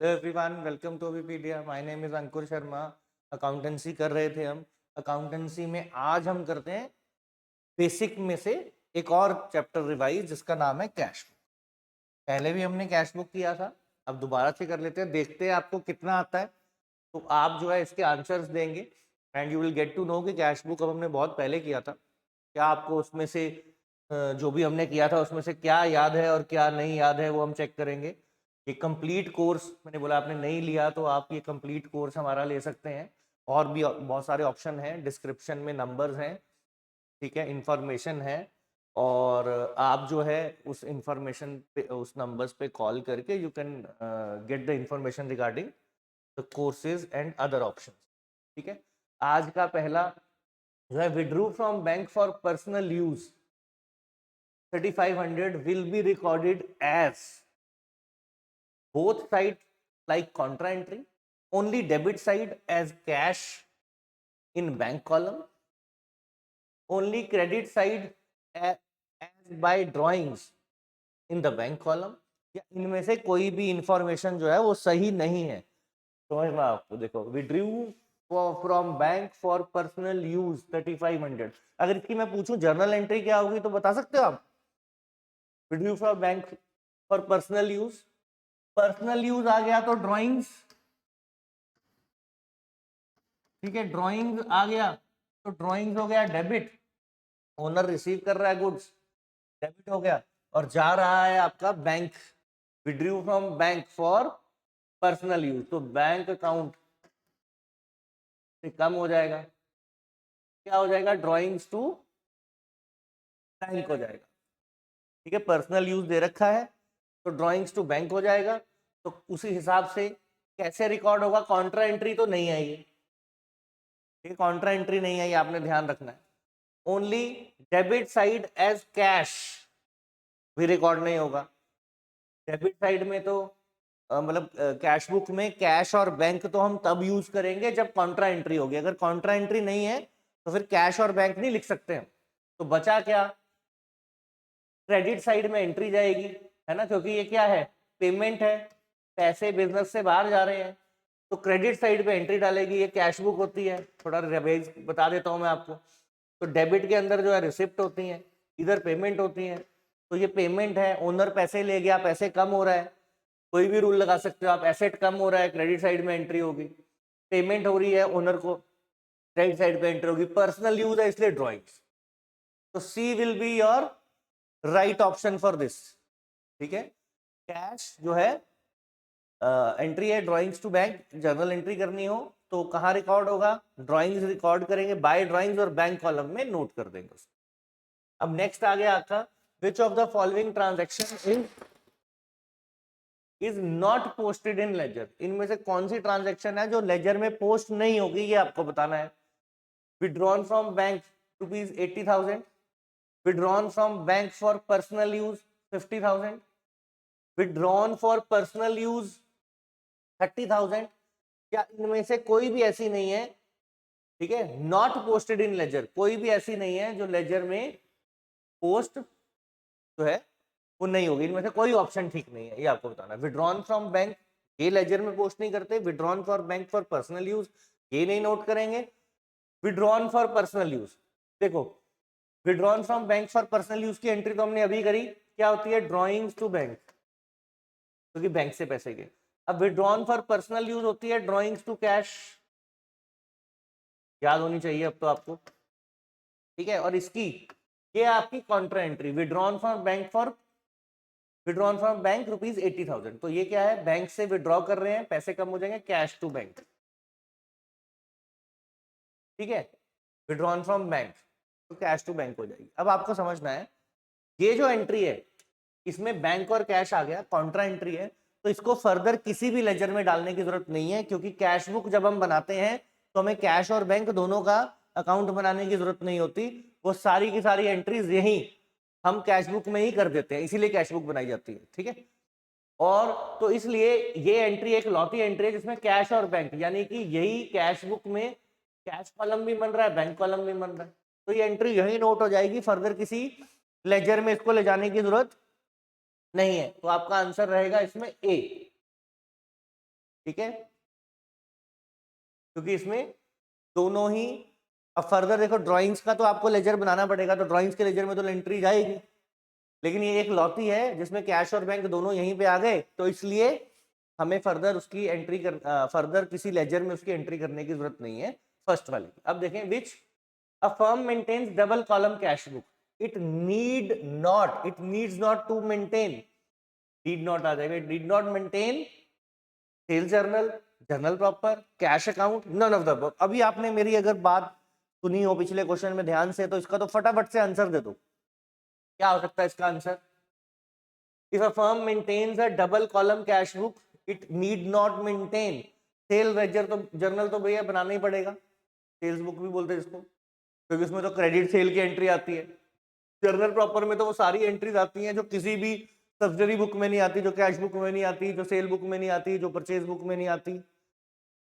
Everyone, welcome to Vipedia. My name is Ankur Sharma. Accountancy कर रहे थे हम। अकाउंटेंसी में आज हम करते हैं बेसिक में से एक और चैप्टर रिवाइज, जिसका नाम है कैश बुक। पहले भी हमने कैश बुक किया था, अब दोबारा से कर लेते हैं, देखते हैं आपको कितना आता है। तो आप जो है इसके आंसर्स देंगे and you will get to know कि कैश बुक अब हमने बहुत पहले किया था, क्या आपको उसमें से जो भी हमने किया था उसमें से क्या याद है और क्या नहीं याद है, वो हम चेक करेंगे। ये कंप्लीट कोर्स, मैंने बोला आपने नहीं लिया तो आप ये कंप्लीट कोर्स हमारा ले सकते हैं। और भी बहुत सारे ऑप्शन हैं, डिस्क्रिप्शन में नंबर्स हैं, ठीक है, इंफॉर्मेशन है। और आप जो है उस इंफॉर्मेशन पे, उस नंबर्स पे कॉल करके you can get the information regarding the courses and other option, ठीक है। आज का पहला जो है, withdrew from bank for personal use 3500 will be recorded as both side like contra entry, only debit side as cash in bank column, only credit side as by drawings in the bank column, या इनमें से कोई भी information जो है वो सही नहीं है। समझ में आपको? देखो, withdrew from bank for personal use 3500, अगर इसकी मैं पूछूं जर्नल एंट्री क्या होगी तो बता सकते हो आप? Withdrew from bank for personal use, personal use आ गया तो ड्राइंग्स, ठीक है, ड्राइंग्स आ गया तो ड्राइंग्स हो गया डेबिट, ओनर रिसीव कर रहा है गुड्स, डेबिट हो गया। और जा रहा है आपका bank, withdrew from bank for personal use, तो बैंक अकाउंट से कम हो जाएगा, क्या हो जाएगा? ड्राइंग्स टू बैंक हो जाएगा, ठीक है। पर्सनल यूज दे रखा है तो ड्राइंग्स टू बैंक हो जाएगा। तो उसी हिसाब से कैसे रिकॉर्ड होगा? कॉन्ट्रा एंट्री तो नहीं आई है, ठीक है, कॉन्ट्रा एंट्री नहीं आई, आपने ध्यान रखना है। Only debit side as cash भी रिकॉर्ड नहीं होगा। डेबिट साइड में तो मतलब कैश बुक में कैश और बैंक तो हम तब यूज करेंगे जब कॉन्ट्रा एंट्री होगी। अगर कॉन्ट्रा एंट्री नहीं है तो फिर कैश और बैंक नहीं लिख सकते हैं। तो बचा क्या? क्रेडिट साइड में एंट्री जाएगी, है ना, क्योंकि ये क्या है? पेमेंट है, पैसे बिजनेस से बाहर जा रहे हैं, तो क्रेडिट साइड पे एंट्री डालेगी। ये कैश बुक होती है, थोड़ा रिवाइज बता देता हूं मैं आपको। तो डेबिट के अंदर जो है रिसिप्ट होती है, इधर पेमेंट होती है। तो ये पेमेंट है, ओनर पैसे ले गया, पैसे कम हो रहा है, कोई भी रूल लगा सकते हो आप, एसेट कम हो रहा है, क्रेडिट साइड में एंट्री होगी। पेमेंट हो रही है ओनर को, क्रेडिट साइड पे एंट्री होगी। पर्सनल यूज है इसलिए ड्रॉइंग्स, तो C will be your right option for this, ठीक है। कैश जो है एंट्री है, drawings to bank, journal entry करनी हो तो कहाँ रिकॉर्ड होगा? ड्राइंग्स रिकॉर्ड करेंगे, बाय ड्राइंग्स, और बैंक कॉलम में नोट कर देंगे उसको। अब नेक्स्ट आ गया आपका, विच of the following transaction is not posted in ledger. इनमें से कौन सी ट्रांजेक्शन है जो लेजर में पोस्ट नहीं होगी, ये आपको बताना है। Withdrawn from bank ₹80,000, withdrawn from bank for personal use 50,000, withdrawn for personal use 30,000। क्या इनमें से कोई भी ऐसी नहीं है, ठीक है, नॉट पोस्टेड इन लेजर, कोई भी ऐसी नहीं है जो लेजर में पोस्ट जो है वो नहीं होगी? इनमें से कोई ऑप्शन ठीक नहीं है, ये आपको बताना है। विड्रॉन फ्रॉम बैंक, ये लेजर में पोस्ट नहीं करते। Withdrawn for bank for personal use, ये नहीं नोट करेंगे। विड्रॉन फॉर पर्सनल यूज, देखो, withdrawn from bank for personal use की एंट्री तो हमने अभी करी, क्या होती है? ड्रॉइंग्स टू बैंक, क्योंकि बैंक से पैसे गए। अब विड्रॉन फॉर पर्सनल यूज होती है ड्रॉइंग्स टू कैश, याद होनी चाहिए अब तो आपको, ठीक है। और इसकी ये आपकी Contra entry, withdrawn from bank for, withdrawn from bank ₹80,000, तो ये क्या है? बैंक से विड्रॉ कर रहे हैं, पैसे कम हो जाएंगे, कैश टू बैंक, ठीक है। विड्रॉन फ्रॉम बैंक तो कैश टू बैंक हो जाएगी। अब आपको समझना है, ये जो एंट्री है इसमें बैंक और कैश आ गया, कॉन्ट्रा एंट्री है, तो इसको फर्दर किसी भी लेजर में डालने की जरूरत नहीं है, क्योंकि कैश बुक जब हम बनाते हैं तो हमें कैश और बैंक दोनों का अकाउंट बनाने की जरूरत नहीं होती। वो सारी की सारी एंट्रीज यही हम कैश बुक में ही कर देते हैं, इसीलिए कैश बुक बनाई जाती है, ठीक है। और तो इसलिए ये एंट्री एक लौती एंट्री है जिसमें कैश और बैंक, यानी कि यही कैश बुक में कैश कॉलम भी बन रहा है, बैंक कॉलम भी बन रहा है, तो ये एंट्री यही नोट हो जाएगी, फर्दर किसी लेजर में इसको ले जाने की जरूरत नहीं है। तो आपका आंसर रहेगा इसमें ए, ठीक है, क्योंकि इसमें दोनों ही, अब फर्दर देखो ड्राइंग्स का तो आपको लेजर बनाना पड़ेगा, तो ड्राइंग्स के लेजर में तो एंट्री जाएगी, लेकिन ये एक लौती है जिसमें कैश और बैंक दोनों यहीं पे आ गए, तो इसलिए हमें फर्दर उसकी एंट्री फर्दर किसी लेजर में उसकी एंट्री करने की जरूरत नहीं है फर्स्ट वाली। अब देखें, which a firm maintains double column cash book, it needs not to maintain, need not आ जाएगा, need not maintain sales journal, journal proper, cash account, none of the above. अभी आपने मेरी अगर बात सुनी हो पिछले क्वेश्चन में ध्यान से, तो इसका तो फटाफट से आंसर दे दो, क्या हो सकता है इसका answer? If a firm maintains a double column cash book, it need not maintain sale ledger, तो जर्नल तो भैया बनाना ही पड़ेगा, सेल्स बुक भी बोलते हैं इसको, क्योंकि उसमें तो क्रेडिट सेल की एंट्री आती है। जर्नल प्रॉपर में तो वो सारी एंट्रीज आती हैं जो किसी भी सब्सिडरी बुक में नहीं आती, जो कैश बुक में नहीं आती, जो सेल बुक में नहीं आती, जो परचेज बुक में नहीं आती,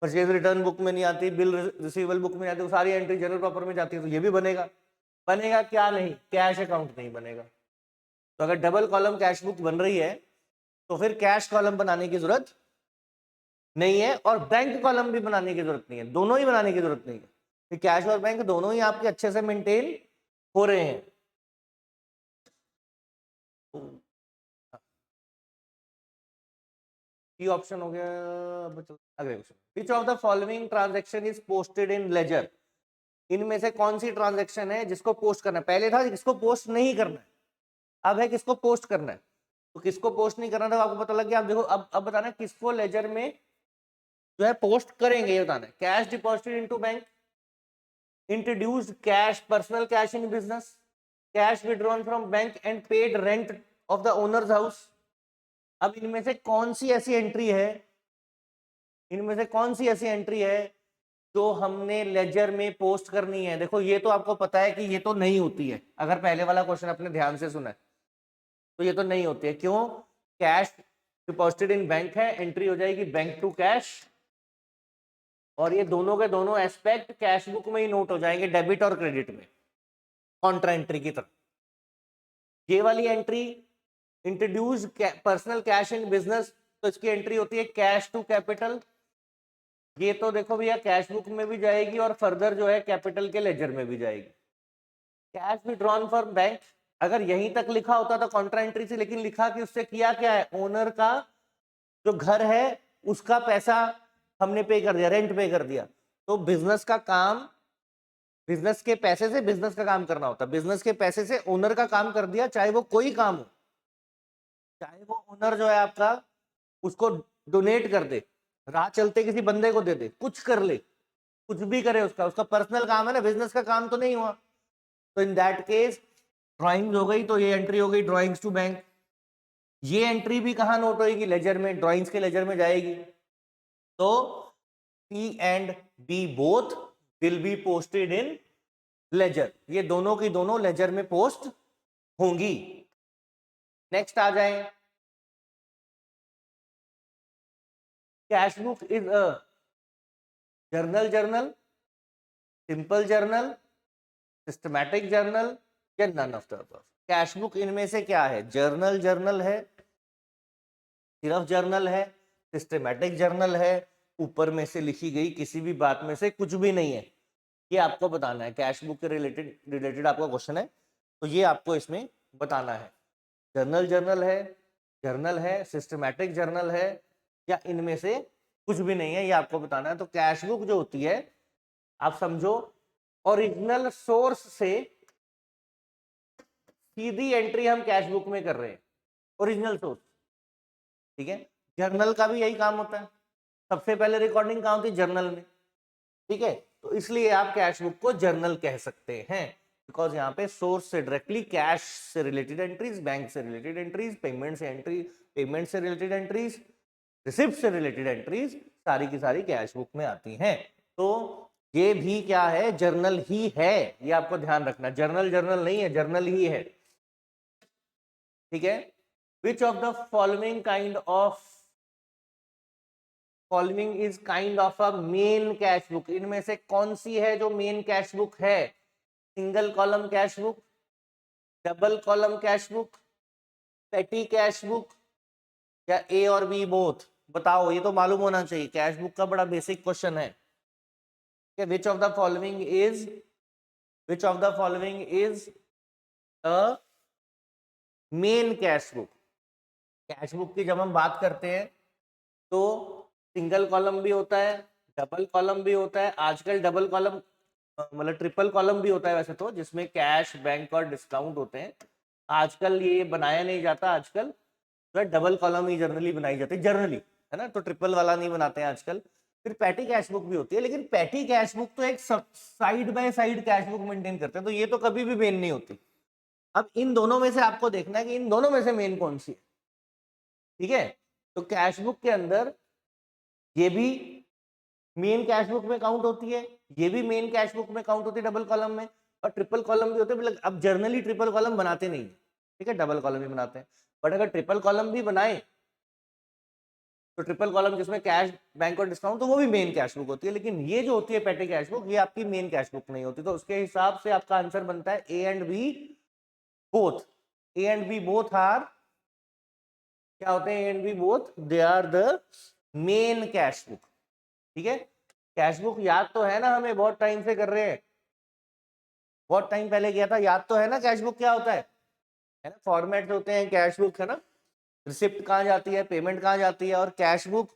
परचेज रिटर्न बुक में नहीं आती, बिल रिसीवेबल बुक में नहीं आती, वो सारी एंट्री जनरल प्रॉपर में जाती है। तो ये भी बनेगा, बनेगा क्या? नहीं, कैश अकाउंट नहीं बनेगा। तो अगर डबल कॉलम कैश बुक बन रही है तो फिर कैश कॉलम बनाने की जरूरत नहीं है, और बैंक कॉलम भी बनाने की जरूरत नहीं है, दोनों ही बनाने की जरूरत नहीं है। कैश और बैंक दोनों ही आपके अच्छे से मेंटेन हो रहे हैं। ये ऑप्शन हो गया। अगले question, which of the following transaction is posted in ledger, इनमें से कौन सी ट्रांजैक्शन है जिसको पोस्ट करना है? पहले था किसको पोस्ट नहीं करना है, अब है किसको पोस्ट करना है। तो किसको पोस्ट नहीं करना था आपको पता लग गया। अब देखो, अब बताना किसको लेजर में जो है पोस्ट करेंगे, ये बताना है। Cash deposited into bank, introduced cash, personal cash in business, cash withdrawn from bank and paid rent of the owners house. अब इनमें से कौन सी ऐसी एंट्री है, इनमें से कौन सी ऐसी एंट्री है जो हमने लेजर में पोस्ट करनी है? देखो ये तो आपको पता है कि ये तो नहीं होती है, अगर पहले वाला क्वेश्चन अपने ध्यान से सुना है तो ये तो नहीं होती है। क्यों? कैश डिपॉजिटेड इन बैंक है, एंट्री हो जाएगी बैंक टू कैश, और ये दोनों के दोनों एस्पेक्ट कैश बुक में ही नोट हो जाएंगे, डेबिट और क्रेडिट में, कॉन्ट्रा एंट्री की तरह। ये वाली entry introduce personal cash in business, तो इसकी एंट्री होती है कैश टू कैपिटल। ये तो देखो भैया कैश बुक में भी जाएगी और फर्दर जो है कैपिटल के लेजर में भी जाएगी। कैश विड्रॉन फ्रॉम बैंक, अगर यहीं तक लिखा होता तो कॉन्ट्रा एंट्री से, लेकिन लिखा कि उससे किया क्या है, ओनर का जो घर है उसका पैसा हमने पे कर दिया, रेंट पे कर दिया। तो बिजनेस का काम, बिजनेस के पैसे से बिजनेस का काम करना होता है, बिजनेस के पैसे से ओनर का काम कर दिया, चाहे वो कोई काम हो, चाहे वो ओनर जो है आपका उसको डोनेट कर दे, राह चलते किसी बंदे को दे दे, कुछ कर ले, कुछ भी करे, उसका उसका पर्सनल काम है ना, बिजनेस का काम तो नहीं हुआ। तो इन दैट केस ड्राइंग्स हो गई, तो ये एंट्री हो गई ड्राइंग्स टू बैंक। ये एंट्री भी कहां नोट होगी? लेजर में, ड्राइंग्स के लेजर में जाएगी। तो C and B both will be posted in ledger, ये दोनों की दोनों लेजर में पोस्ट होंगी। नेक्स्ट आ जाए, cash book is a journal, simple journal, systematic journal, या none of the above. Cash book इनमें से क्या है? जर्नल है, सिर्फ जर्नल है, सिस्टमैटिक जर्नल है, ऊपर में से लिखी गई किसी भी बात में से कुछ भी नहीं है। ये आपको बताना है, कैश बुक के रिलेटेड आपका क्वेश्चन है, तो ये आपको इसमें बताना है। जर्नल है, सिस्टमैटिक जर्नल है, या इनमें से कुछ भी नहीं है, ये आपको बताना है। तो कैश बुक जो होती है, आप समझो ओरिजिनल सोर्स से सीधी एंट्री हम कैश बुक में कर रहे हैं, ओरिजिनल सोर्स। ठीक है, जर्नल का भी यही काम होता है, सबसे पहले रिकॉर्डिंग कहाँ होती है? जर्नल में। ठीक है, तो इसलिए आप कैश बुक को जर्नल कह सकते हैं, बिकॉज यहाँ पे सोर्स से डायरेक्टली कैश से रिलेटेड एंट्रीज, बैंक से रिलेटेड एंट्रीज, पेमेंट से रिलेटेड एंट्रीज, रिसिप्ट से रिलेटेड एंट्रीज, सारी की सारी कैश बुक में आती हैं। तो ये भी क्या है? जर्नल ही है, ये आपको ध्यान रखना, जर्नल नहीं है, जर्नल ही है। ठीक है, विच of the following is kind of a main cash book, इनमें से कौन सी है जो मेन कैश बुक है? Single column cash book, double column cash book, पेटी कैश बुक, या ए और बी बोथ? बताओ, ये तो मालूम होना चाहिए, कैश बुक का बड़ा बेसिक क्वेश्चन है कि विच of the following is a main cash book. Cash book की जब हम बात करते हैं तो सिंगल कॉलम भी होता है, डबल कॉलम भी होता है, आजकल डबल कॉलम मतलब ट्रिपल कॉलम भी होता है वैसे तो, जिसमें कैश, बैंक और डिस्काउंट होते हैं। आजकल ये बनाया नहीं जाता, आजकल जो है डबल कॉलम ही जनरली बनाई जाती है, जनरली, है ना, तो ट्रिपल वाला नहीं बनाते हैं आजकल। फिर पैटी कैश बुक भी होती है, लेकिन पैटी कैश बुक तो एक side by side cash book maintain करते हैं, तो ये तो कभी भी मेन नहीं होती। अब इन दोनों में से आपको देखना है कि इन दोनों में से मेन कौन सी है, ठीक है। तो कैश बुक के अंदर ये भी मेन कैश बुक में काउंट होती है, ये भी मेन कैश बुक में काउंट होती है डबल कॉलम में, और ट्रिपल कॉलम भी होते हैं। अब जर्नली ट्रिपल कॉलम बनाते नहीं, ठीक है, डबल कॉलम भी बनाते हैं। बट अगर ट्रिपल कॉलम भी बनाए तो ट्रिपल कॉलम जिसमें कैश, बैंक और डिस्काउंट, तो वो भी मेन कैश बुक होती है। लेकिन ये जो होती है पैटी कैश बुक, ये आपकी मेन कैश बुक नहीं होती। तो उसके हिसाब से आपका आंसर बनता है A and B both. A and B both are, क्या होते हैं A and B both? They are the main cash book, ठीक है। कैश बुक याद तो है ना, हमें बहुत टाइम से कर रहे हैं, बहुत टाइम पहले किया था, याद तो है ना कैश बुक क्या होता है ना, फॉर्मेट होते हैं कैश बुक, है ना, रिसिप्ट कहाँ जाती है, पेमेंट कहाँ जाती है। और कैश बुक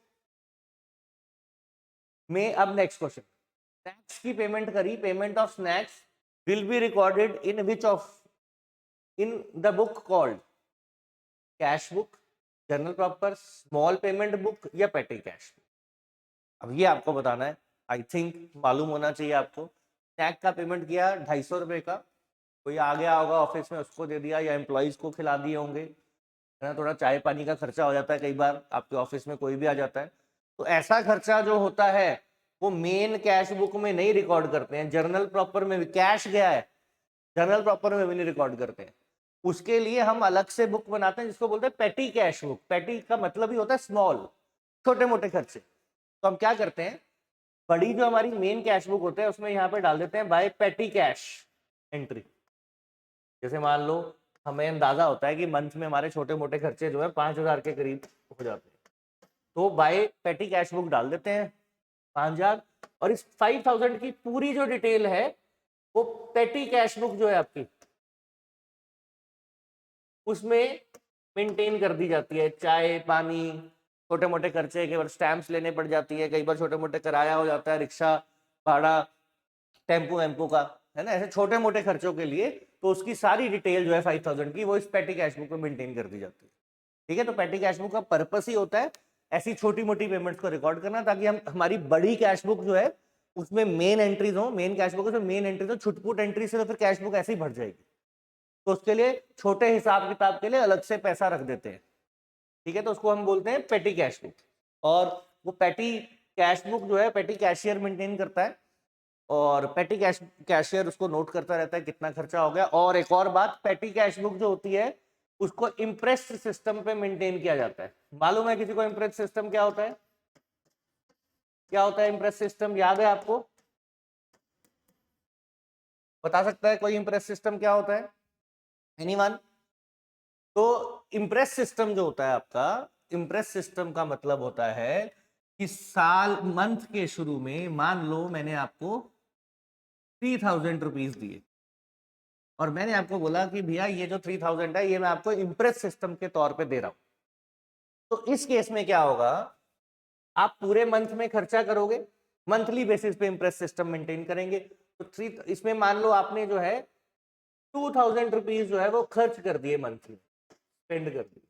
में अब नेक्स्ट क्वेश्चन, स्नैक्स की पेमेंट करी, payment of snacks will be recorded in which of in the book called cash book, general proper, small payment book या पेटी कैश। अब ये आपको बताना है, आई थिंक मालूम होना चाहिए आपको। स्नैक का पेमेंट किया 250 रुपये का, कोई आ गया होगा ऑफिस में, उसको दे दिया, या एम्प्लॉयज को खिला दिए होंगे, है ना, थोड़ा चाय पानी का खर्चा हो जाता है, कई बार आपके ऑफिस में कोई भी आ जाता है, तो ऐसा खर्चा जो होता है वो मेन कैश बुक में नहीं रिकॉर्ड करते हैं। जर्नल प्रॉपर में भी कैश गया है, जर्नल प्रॉपर में भी नहीं रिकॉर्ड करते हैं। उसके लिए हम अलग से बुक बनाते हैं जिसको बोलते हैं पेटी कैश बुक। पेटी का मतलब ही होता है स्मॉल, छोटे मोटे खर्चे। तो हम क्या करते हैं, बड़ी जो हमारी मेन कैश बुक होते हैं उसमें यहाँ पे डाल देते हैं बाय पेटी कैश एंट्री। जैसे मान लो हमें अंदाजा होता है कि मंथ में हमारे छोटे मोटे खर्चे जो है 5,000 के करीब हो जाते हैं, तो बाय पेटी कैश बुक डाल देते हैं 5,000। और इस 5,000 की पूरी जो डिटेल है वो पेटी कैश बुक जो है आपकी, उसमें मेंटेन कर दी जाती है। चाय पानी, छोटे मोटे खर्चे, कई बार स्टैंप्स लेने पड़ जाती है, कई बार छोटे मोटे किराया हो जाता है, रिक्शा भाड़ा, टेम्पो वेम्पो का, है ना, ऐसे छोटे मोटे खर्चों के लिए, तो उसकी सारी डिटेल जो है 5,000 की, वो इस पेटी कैश बुक में मेंटेन कर दी जाती है, ठीक है। तो पेटी कैश बुक का पर्पस ही होता है ऐसी छोटी मोटी पेमेंट्स को रिकॉर्ड करना, ताकि हम हमारी बड़ी कैश बुक जो है उसमें मेन एंट्रीज हो, मेन कैश बुक उसमें मेन एंट्रीज हो, छुटपुट एंट्री से तो फिर कैश बुक ऐसे ही भर जाएगी। तो उसके लिए छोटे हिसाब किताब के लिए अलग से पैसा रख देते हैं, ठीक है, तो उसको हम बोलते हैं पेटी कैश बुक। और वो पेटी कैश बुक जो है पेटी कैशियर मेंटेन करता है, और पेटी कैशियर उसको नोट करता रहता है कितना खर्चा हो गया। और एक और बात, पेटी कैश बुक जो होती है उसको इम्प्रेस सिस्टम पे मेंटेन किया जाता है। मालूम है किसी को इम्प्रेस सिस्टम क्या होता है? क्या होता है इम्प्रेस सिस्टम, याद है आपको? बता सकता है कोई इम्प्रेस सिस्टम क्या होता है? एनीवन? तो इम्प्रेस सिस्टम जो होता है आपका, इम्प्रेस सिस्टम का मतलब होता है कि साल मंथ के शुरू में मान लो मैंने आपको 3,000 रुपीज दिए, और मैंने आपको बोला कि भैया ये जो 3,000 है ये मैं आपको इम्प्रेस सिस्टम के तौर पे दे रहा हूं। तो इस केस में क्या होगा, आप पूरे मंथ में खर्चा करोगे, मंथली बेसिस पे इम्प्रेस सिस्टम मेंटेन करेंगे। तो थ्री, इसमें मान लो आपने जो है 2,000 रुपीज जो है वो खर्च कर दिए, मंथली स्पेंड कर दिए,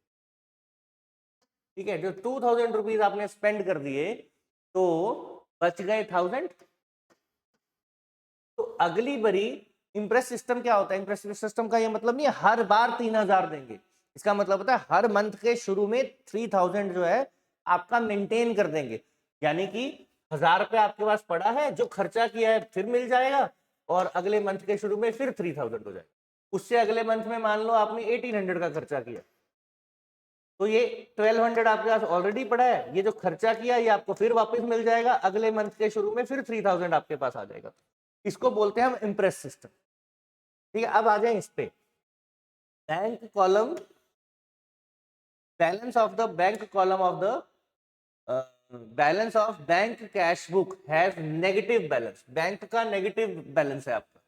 ठीक है। जो 2,000 रुपीज आपने स्पेंड कर दिए, तो बच गए 1,000। तो अगली बारी इम्प्रेस सिस्टम क्या होता है, इम्प्रेस सिस्टम का ये मतलब नहीं है हर बार 3,000 देंगे। इसका मतलब होता है हर मंथ के शुरू में 3,000 जो है आपका मेंटेन कर देंगे। यानी कि 1,000 रुपया आपके पास पड़ा है, जो खर्चा किया है फिर मिल जाएगा, और अगले मंथ के शुरू में फिर 3,000 हो जाएगा। उससे अगले मंथ में मान लो आपने 1,800 का खर्चा किया, तो ये 1,200 आपके पास ऑलरेडी पड़ा है, ये जो खर्चा किया ये आपको फिर वापस मिल जाएगा, अगले मंथ के शुरू में फिर 3,000 आपके पास आ जाएगा। इसको बोलते हैं हम इम्प्रेस सिस्टम, ठीक है। अब आ जाए इस पे, bank column, balance of the bank column of the balance of bank cash book has negative balance, bank का नेगेटिव बैलेंस है आपका,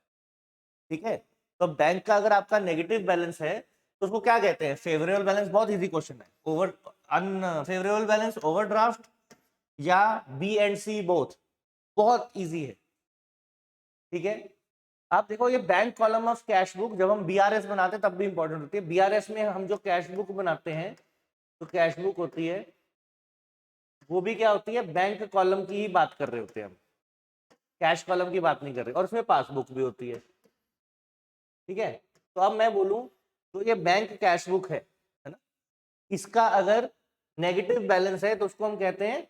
ठीक है। तो बैंक का अगर आपका नेगेटिव बैलेंस है तो उसको क्या कहते हैं, फेवरेबल बैलेंस। बहुत इजी क्वेश्चन है। ओवर अनफेवरेबल बैलेंस ओवरड्राफ्ट या बी एंड सी बोथ, बहुत इजी है, ठीक है। आप देखो ये bank column of cash book जब हम बीआरएस बनाते हैं तब भी इंपॉर्टेंट होती है। बीआरएस में हम जो कैश बुक बनाते हैं तो कैश बुक होती है, वो भी क्या होती है, बैंक कॉलम की ही बात कर रहे होते हैं हम, कैश कॉलम की बात नहीं कर रहे। और उसमें पासबुक भी होती है, ठीक है। तो अब मैं बोलूं तो ये बैंक कैश बुक है ना, इसका अगर नेगेटिव बैलेंस है तो उसको हम कहते हैं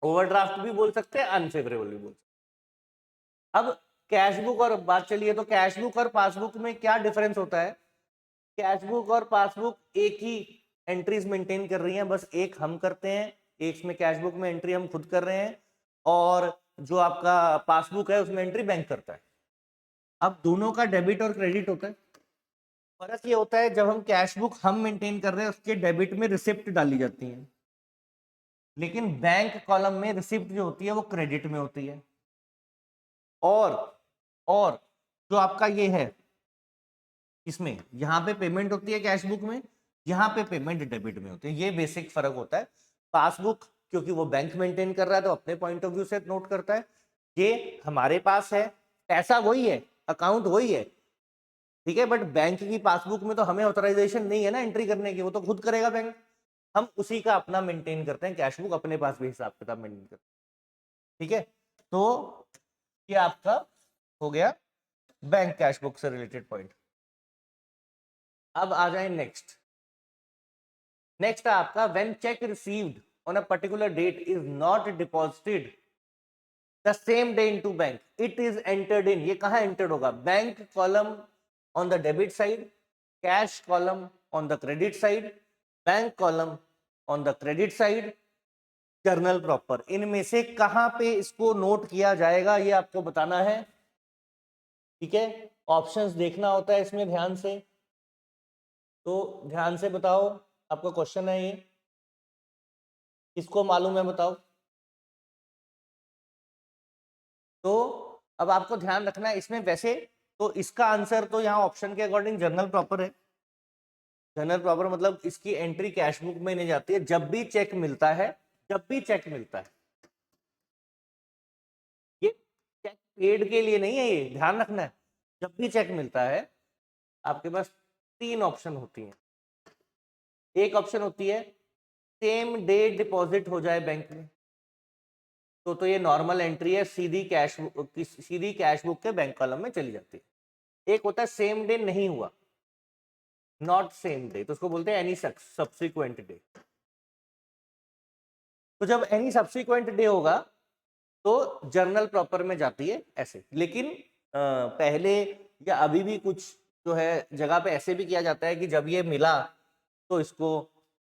ओवरड्राफ्ट भी बोल सकते हैं, अनफेवरेबल भी बोल सकते हैं। अब कैश बुक और बात चलिए, तो कैश बुक और पासबुक में क्या डिफरेंस होता है। कैश बुक और पासबुक एक ही एंट्रीज मेंटेन कर रही हैं, बस एक हम करते हैं, एक में कैश बुक में एंट्री हम खुद कर रहे हैं और जो आपका पासबुक है उसमें एंट्री बैंक करता है। अब दोनों का डेबिट और क्रेडिट होता है। फर्क ये होता है जब हम कैश बुक हम मेंटेन कर रहे हैं उसके डेबिट में रिसिप्ट डाली जाती है, लेकिन बैंक कॉलम में रिसिप्ट जो होती है वो क्रेडिट में होती है। और और जो आपका ये है इसमें यहाँ पे पेमेंट होती है कैश बुक में, यहाँ पे पेमेंट डेबिट में होती है। ये बेसिक फर्क होता है। पासबुक क्योंकि वो बैंक मेंटेन कर रहा है तो अपने पॉइंट ऑफ व्यू से नोट करता है, ये हमारे पास है, पैसा वही है, अकाउंट वही है, ठीक है। बट बैंक की पासबुक में तो हमें ऑथराइजेशन नहीं है ना एंट्री करने की, वो तो खुद करेगा बैंक। हम उसी का अपना मेंटेन करते हैं, कैश बुक अपने पास भी हिसाब किताब मेंटेन करते हैं, ठीक है। तो ये आपका हो गया बैंक कैश बुक से रिलेटेड पॉइंट। अब आ जाए नेक्स्ट। नेक्स्ट है आपका when cheque received on a particular date is not deposited the same day into bank, it is entered in. ये कहां एंटर्ड होगा, bank column on the debit side, cash column on the credit side, bank column on the credit side, journal proper. इनमें से कहां पे इसको note किया जाएगा ये आपको बताना है, ठीक है। ऑप्शंस देखना होता है इसमें ध्यान से, तो ध्यान से बताओ। आपका क्वेश्चन है ये, किसको मालूम है बताओ। तो अब आपको ध्यान रखना है इसमें, वैसे तो इसका आंसर तो यहाँ ऑप्शन के अकॉर्डिंग जर्नल प्रॉपर है। जर्नल प्रॉपर मतलब इसकी एंट्री कैश बुक में नहीं जाती है। जब भी चेक मिलता है, जब भी चेक मिलता है, ये चेक पेड के लिए नहीं है, ये ध्यान रखना है। जब भी चेक मिलता है आपके पास तीन ऑप्शन होती हैं। एक ऑप्शन होती है सेम डे डिपॉजिट हो जाए बैंक में, तो ये नॉर्मल एंट्री है, सीधी कैश बुक के बैंक कॉलम में चली जाती है। एक होता है सेम डे नहीं हुआ, नॉट सेम डे, तो उसको बोलते हैं एनी सब्सिक्वेंट डे। तो जब एनी सब्सिक्वेंट डे होगा तो जर्नल प्रॉपर में जाती है ऐसे। लेकिन पहले या अभी भी कुछ जो है जगह पे ऐसे भी किया जाता है कि जब ये मिला तो इसको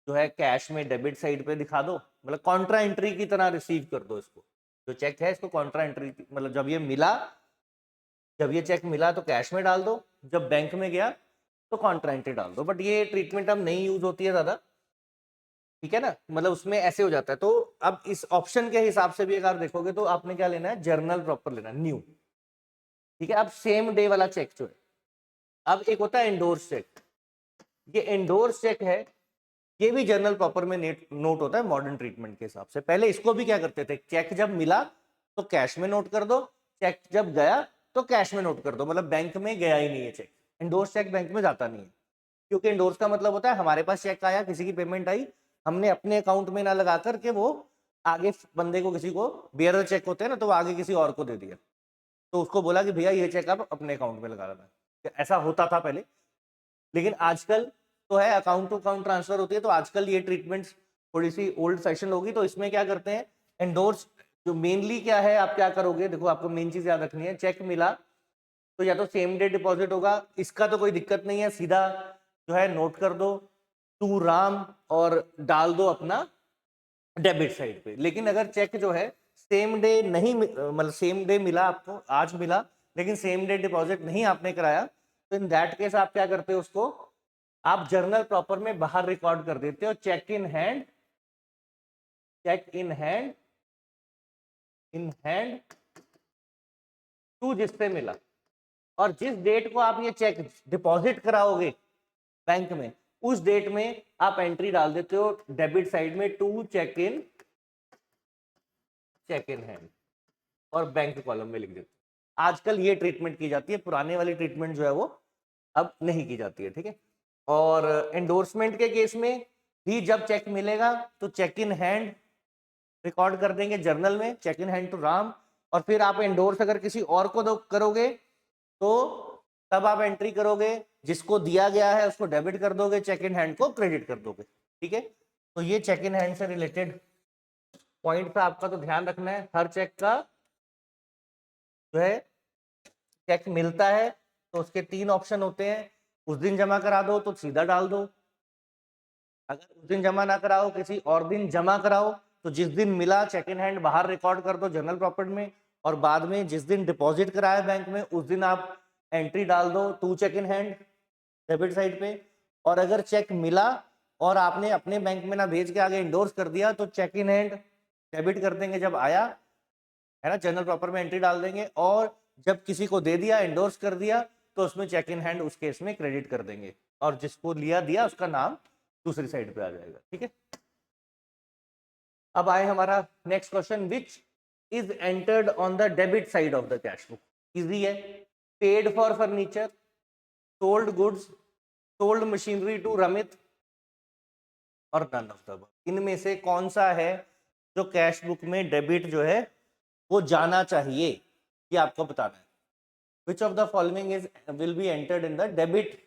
जो है कैश में डेबिट साइड पे दिखा दो, मतलब कॉन्ट्रा एंट्री की तरह रिसीव कर दो इसको। जो चेक है इसको कॉन्ट्रा एंट्री, मतलब जब ये मिला, जब ये चेक मिला तो कैश में डाल दो, जब बैंक में गया तो कॉन्ट्रा एंट्री डाल दो। बट ये ट्रीटमेंट अब नहीं यूज होती है ज्यादा, ठीक है ना, मतलब उसमें ऐसे हो जाता है। तो अब इस ऑप्शन के हिसाब से भी अगर देखोगे तो आपने क्या लेना है, जर्नल प्रॉपर लेना है, न्यू, ठीक है। अब सेम डे वाला चेक जो है, अब एक होता है एंडोर्स चेक। ये एंडोर्स चेक है, ये भी जर्नल प्रॉपर में नोट होता है मॉडर्न ट्रीटमेंट के हिसाब से। पहले इसको भी क्या करते थे, चेक जब मिला तो कैश में नोट कर दो, चेक जब गया तो कैश में नोट कर दो, मतलब बैंक में गया ही नहीं है चेक। एंडोर्स चेक बैंक में जाता नहीं है, क्योंकि एंडोर्स का मतलब होता है हमारे पास चेक आया, किसी की पेमेंट आई, हमने अपने अकाउंट में ना लगा करके वो आगे बंदे को, किसी को बियरर चेक होते हैं ना, तो वो आगे किसी और को दे दिया, तो उसको बोला कि भैया ये चेक आप अपने अकाउंट में लगा लेना। ऐसा होता था पहले, लेकिन आजकल तो है अकाउंट टू अकाउंट ट्रांसफर होती है, तो आजकल ये ट्रीटमेंट थोड़ी सी ओल्ड फैशन होगी। तो इसमें क्या करते हैं, एंडोर्स जो मेनली क्या है, आप क्या करोगे, देखो आपको मेन चीज याद रखनी है। चेक मिला तो या तो सेम डे डिपॉजिट होगा, इसका तो कोई दिक्कत नहीं है, सीधा जो है नोट कर दो टू राम और डाल दो अपना डेबिट साइड पे। लेकिन अगर चेक जो है सेम डे नहीं, मतलब सेम डे मिला आपको, आज मिला, लेकिन सेम डे डिपॉजिट नहीं आपने कराया, तो इन दैट केस आप क्या करते हो, उसको आप जर्नल प्रॉपर में बाहर रिकॉर्ड कर देते हो, cheque in hand cheque in hand to जिससे मिला, और जिस डेट को आप ये चेक डिपॉजिट कराओगे बैंक में, उस डेट में आप एंट्री डाल देते हो डेबिट साइड में टू चेक इन हैंड, और बैंक कॉलम में लिख देते हो। आजकल ये ट्रीटमेंट की जाती है, पुराने वाली ट्रीटमेंट जो है वो अब नहीं की जाती है, ठीक है। और एंडोर्समेंट के केस में भी जब चेक मिलेगा तो चेक इन हैंड रिकॉर्ड कर देंगे जर्नल में, cheque in hand to Ram, और फिर आप एंडोर्स अगर किसी और को करोगे तो तब आप एंट्री करोगे, जिसको दिया गया है उसको डेबिट कर दोगे, चेक इन हैंड को क्रेडिट कर दोगे, ठीक है। तो ये चेक इन हैंड से रिलेटेड पॉइंट पे आपका तो ध्यान रखना है। हर चेक का जो है, चेक मिलता है तो उसके 3 ऑप्शन होते हैं, उस दिन जमा करा दो तो सीधा डाल दो, अगर उस दिन जमा ना कराओ किसी और दिन जमा कराओ, तो जिस दिन मिला चेक इन हैंड बाहर रिकॉर्ड कर दो जनरल प्रॉपर्टी में, और बाद में जिस दिन डिपॉजिट कराया बैंक में उस दिन आप एंट्री डाल दो to cheque in hand debit side पे। और अगर चेक मिला और आपने अपने बैंक में ना भेज के आगे इंडोर्स कर दिया तो चेक इन हैंड डेबिट कर देंगे जब आया, है ना, जनरल प्रॉपर में एंट्री डाल देंगे, और जब किसी को दे दिया इंडोर्स कर दिया तो उसमें चेक इन हैंड उस केस में क्रेडिट कर देंगे, और जिसको लिया दिया उसका नाम दूसरी साइड पे आ जाएगा, ठीक है। अब आए हमारा next question, which is entered on the debit side of the cash book. Easy है, paid for furniture, sold goods, sold machinery to Ramit, और नन ऑफ द अबव। इनमें से कौन सा है जो कैश बुक में डेबिट जो है वो जाना चाहिए, ये आपको बताना है। विच of the following is will be entered in the debit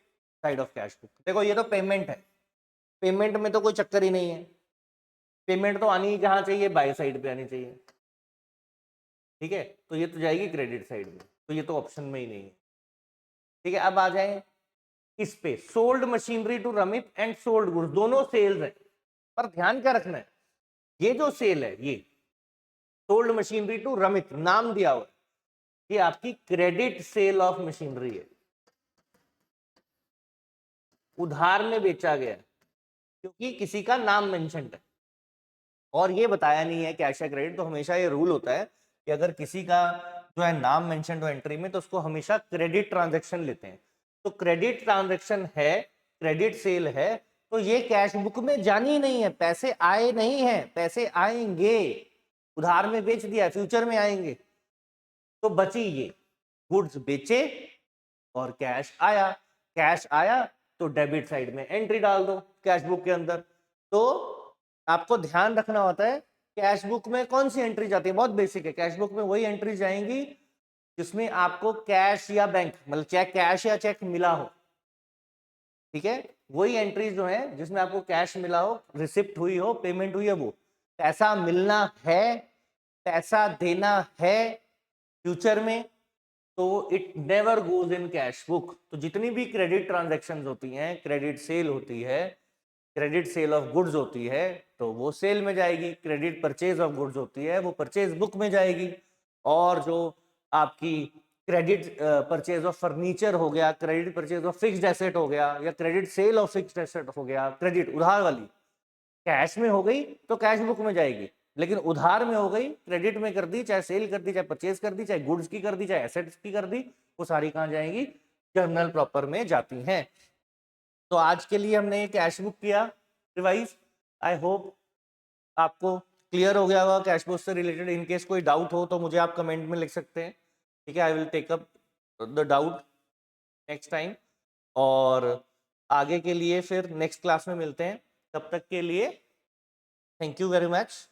side of cash book. देखो ये तो पेमेंट है, पेमेंट में तो कोई चक्कर ही नहीं है, पेमेंट तो आनी ही कहाँ चाहिए, बाय साइड पे आनी चाहिए, ठीक है। तो ये तो जाएगी क्रेडिट साइड में, तो ये तो ऑप्शन में ही नहीं है, ठीक है। अब आ जाए इस पे, sold machinery to Ramit and sold goods, दोनों सेल्स है, पर ध्यान क्या रखना है, ये जो सेल है ये सोल्ड मशीनरी टू रमित नाम दिया हुआ, ये आपकी क्रेडिट सेल ऑफ मशीनरी है, उधार में बेचा गया क्योंकि किसी का नाम मेंशन है, और ये बताया नहीं है कैश या क्रेडिट। तो हमेशा ये रूल होता है कि अगर किसी का जो है नाम मेंशन हो एंट्री में तो उसको हमेशा क्रेडिट ट्रांजैक्शन लेते हैं। तो क्रेडिट ट्रांजैक्शन है, क्रेडिट सेल है, तो ये कैश बुक में जानी नहीं है, पैसे आए नहीं है, पैसे आएंगे, उधार में बेच दिया, फ्यूचर में आएंगे, तो बची ये गुड्स बेचे और कैश आया, कैश आया तो डेबिट साइड में एंट्री डाल दो कैश बुक के अंदर। तो आपको ध्यान रखना होता है कैश बुक में कौन सी एंट्री जाती है, बहुत बेसिक है, कैश बुक में वही एंट्री जाएंगी जिसमें आपको कैश या बैंक मतलब चेक कैश या चेक मिला हो, ठीक है। वही एंट्री जो है जिसमें आपको कैश मिला हो, रिसिप्ट हुई हो, पेमेंट हुई है, वो पैसा मिलना है, पैसा देना है फ्यूचर में, तो it never goes in cash book. तो जितनी भी क्रेडिट ट्रांजैक्शंस होती हैं, क्रेडिट सेल होती है, क्रेडिट सेल ऑफ गुड्स होती है तो वो सेल में जाएगी, क्रेडिट परचेज ऑफ गुड्स होती है वो परचेज बुक में जाएगी, और जो आपकी क्रेडिट परचेज ऑफ फर्नीचर हो गया, credit purchase of fixed asset हो गया, या credit sale of fixed asset हो गया, क्रेडिट उधार वाली कैश में हो गई तो कैश बुक में जाएगी, लेकिन उधार में हो गई, क्रेडिट में कर दी, चाहे सेल कर दी, चाहे परचेज कर दी, चाहे गुड्स की कर दी, चाहे एसेट्स की कर दी, वो सारी कहाँ जाएंगी, जर्नल प्रॉपर में जाती हैं। तो आज के लिए हमने ये कैश बुक किया रिवाइज। आई होप आपको क्लियर हो गया होगा कैश बुक से रिलेटेड। इन केस कोई डाउट हो तो मुझे आप कमेंट में लिख सकते हैं, ठीक है। I will take up the doubt next time, और आगे के लिए फिर नेक्स्ट क्लास में मिलते हैं। तब तक के लिए थैंक यू वेरी मच।